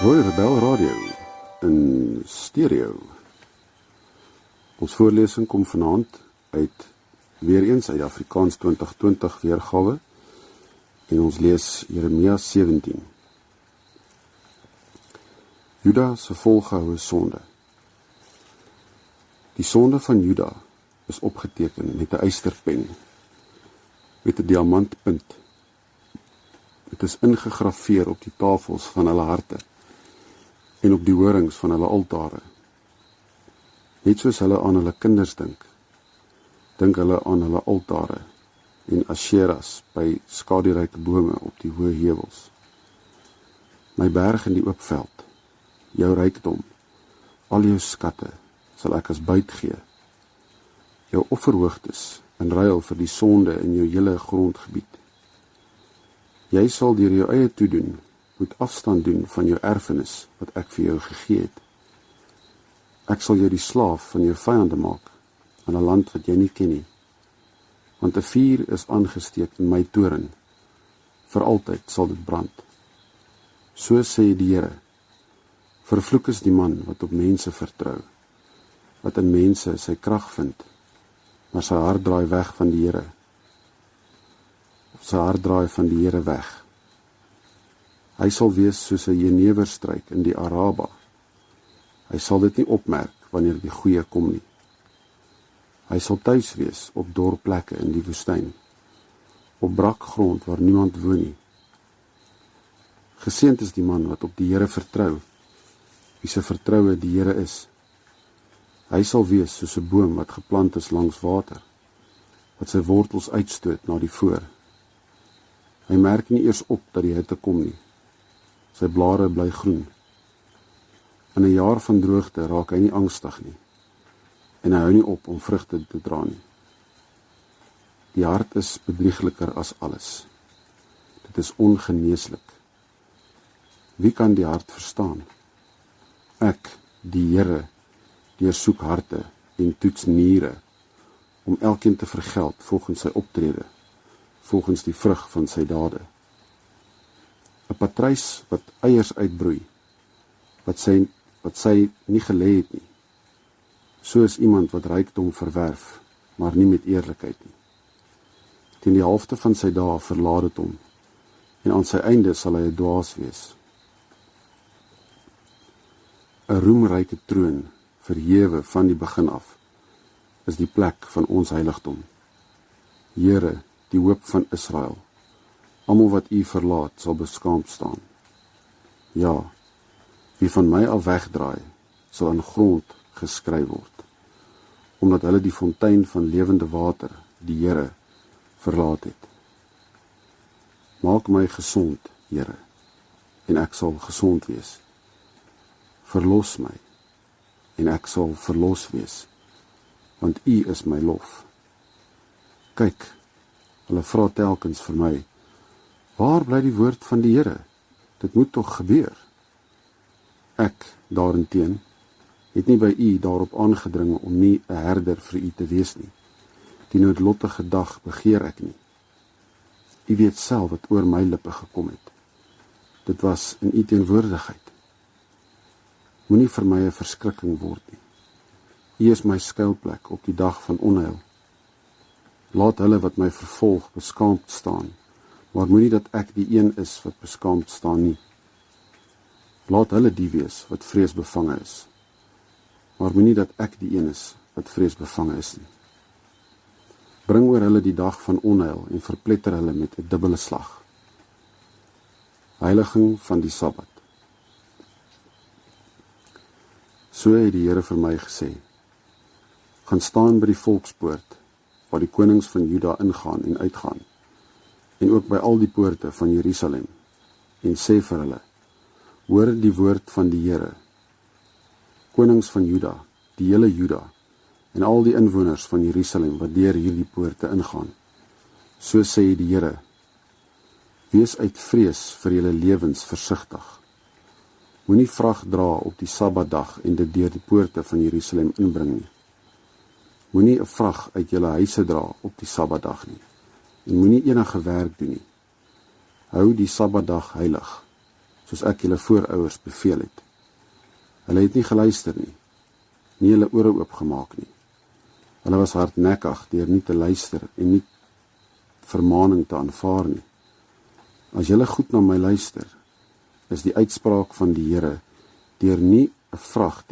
Rooi Rebel Radio in stereo. Ons voorlesing kom vanaand weer eens uit Afrikaans 2020 weergawe en ons lees Jeremia 17. Juda se volgehoue sonde. Die sonde van Juda is opgeteken met 'n ysterpen, met 'n diamantpunt. Dit is ingegrafeer op die tafels van hulle harte en op die horings van hulle altare. Net soos hulle aan hulle kinders dink hulle aan hulle altare en Asheras by skaduryke bome op die hoë heuwels. My berg in die oop veld, jou rykdom, al jou skatte sal ek as buit gee. Jou offerhoogtes in ruil vir die sonde in jou hele grondgebied. Jy sal deur jou eie toedoen moet afstand doen van jou erfenis wat ek vir jou gegee het. Ek sal jou die slaaf van jou vyande maak in 'n land wat jy nie ken nie. Want 'n vuur is aangesteek in my toren. Vir altyd sal dit brand. So sê die Here. Vervloek is die man wat op mense vertrou, wat in mense sy krag vind, maar sy hart draai weg van die Here. Of sy hart draai van die Here weg. Hy sal wees soos 'n jeneverstruik in die Araba. Hy sal dit nie opmerk wanneer die goeie kom nie. Hy sal tuis wees op dor plekke in die woestyn, op brak grond waar niemand woon nie. Geseënd is die man wat op die Here vertrou, wie se vertroue die Here is. Hy sal wees soos 'n boom wat geplant is langs water, wat sy wortels uitstoot na die voor. Hy merk nie eers op dat die hitte kom nie. Sy blare bly groen. In 'n jaar van droogte raak hy nie angstig nie, en hy hou nie op om vrugte te dra nie. Die hart is bedriegliker as alles. Dit is ongeneeslik. Wie kan die hart verstaan? Ek, die Here, deursoek harte en toets niere, om elkeen te vergeld volgens sy optrede, volgens die vrug van sy dade. 'n Patrys wat eiers uitbroei, wat sy nie gelê het nie. So is iemand wat rykdom verwerf, maar nie met eerlikheid nie. Teen die helfte van sy dae verlaat dit hom, en aan sy einde sal hy 'n dwaas wees. 'n roemryke troon, verhewe van die begin af, is die plek van ons heiligdom. Here, die hoop van Israel, almal wat u verlaat sal beskaamd staan. Ja, wie van my af wegdraai, sal in grond geskryf word, omdat hulle die fontein van lewende water, die Here, verlaat het. Maak my gesond, Here, en ek sal gesond wees. Verlos my, en ek sal verlos wees, want u is my lof. Kyk, hulle vra telkens vir my, waar bly die woord van die Here? Dit moet tog gebeur. Ek, daarenteen, het nie by u daarop aangedring om nie 'n herder vir u te wees nie. Die noodlottige dag begeer ek nie. U weet self wat oor my lippe gekom het. Dit was in u teenwoordigheid. Moenie vir my 'n verskrikking word nie. U is my skuilplek op die dag van onheil. Laat hulle wat my vervolg beskaamd staan, maar moenie dat ek die een is wat beskaamd staan nie. Laat hulle die wees wat vreesbevange is, maar moenie dat ek die een is wat vreesbevange is nie. Bring oor hulle die dag van onheil en verpletter hulle met 'n dubbele slag. Heiliging van die Sabbat. So het die Here vir my gesê, gaan staan by die volkspoort, waar die konings van Juda ingaan en uitgaan, en ook by al die poorte van Jerusalem, en sê vir hulle, hoor die woord van die Here. Konings van Juda, die hele Juda, en al die inwoners van Jerusalem wat deur hierdie poorte ingaan. So sê die Here, wees uit vrees vir julle lewens versigtig. Moenie vrag dra op die Sabbatdag en dit deur die poorte van Jerusalem inbring nie. Moenie 'n vrag uit julle huise dra op die Sabbatdag nie. En moenie enige werk doen nie. Hou die Sabbatdag heilig, soos ek julle voorouers beveel het. Hulle het nie geluister nie hulle ore oopgemaak nie. Hulle was hardnekkig deur nie te luister en nie vermaaning te aanvaar nie. As julle goed na my luister, is die uitspraak van die Here deur nie 'n vrag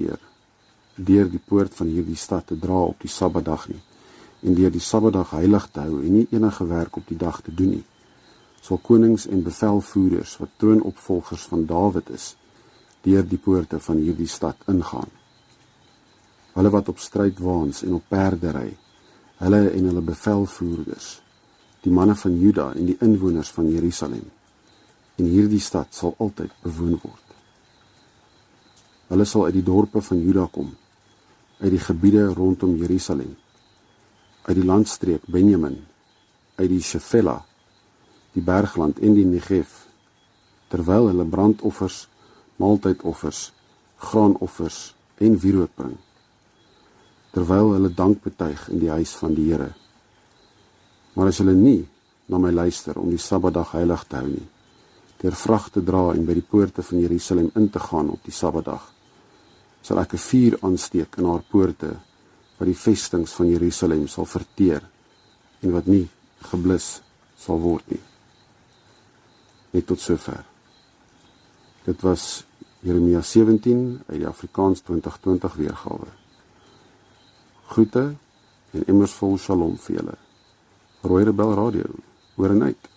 deur die poort van hierdie stad te dra op die Sabbatdag nie, en deur die Sabbatdag heilig te hou en nie enige werk op die dag te doen nie, sal konings en bevelvoerders wat troonopvolgers van Dawid is, deur die poorte van hierdie stad ingaan. Hulle wat op strydwaans en op perde ry, hulle en hulle bevelvoerders, die manne van Juda en die inwoners van Jerusalem, en hierdie stad sal altyd bewoon word. Hulle sal uit die dorpe van Juda kom, uit die gebiede rondom Jerusalem, uit die landstreek Benjamin, uit die Shefela, die bergland en die Negev, terwyl hulle brandoffers, maaltydoffers, graanoffers en wierook bring, terwyl hulle dank betuig in die huis van die Here. Maar as hulle nie na my luister om die Sabbatdag heilig te hou nie, deur vrag te dra en by die poorte van Jerusalem in te gaan op die Sabbatdag, sal ek 'n vuur aansteek in haar poorte, wat die vestings van Jerusalem sal verteer, en wat nie geblus sal word nie. Net tot sover. Dit was Jeremia 17 uit die Afrikaans 2020 weergawe. Groete en immers vol shalom vir julle. Rooi Rebel Radio, hoor en uit.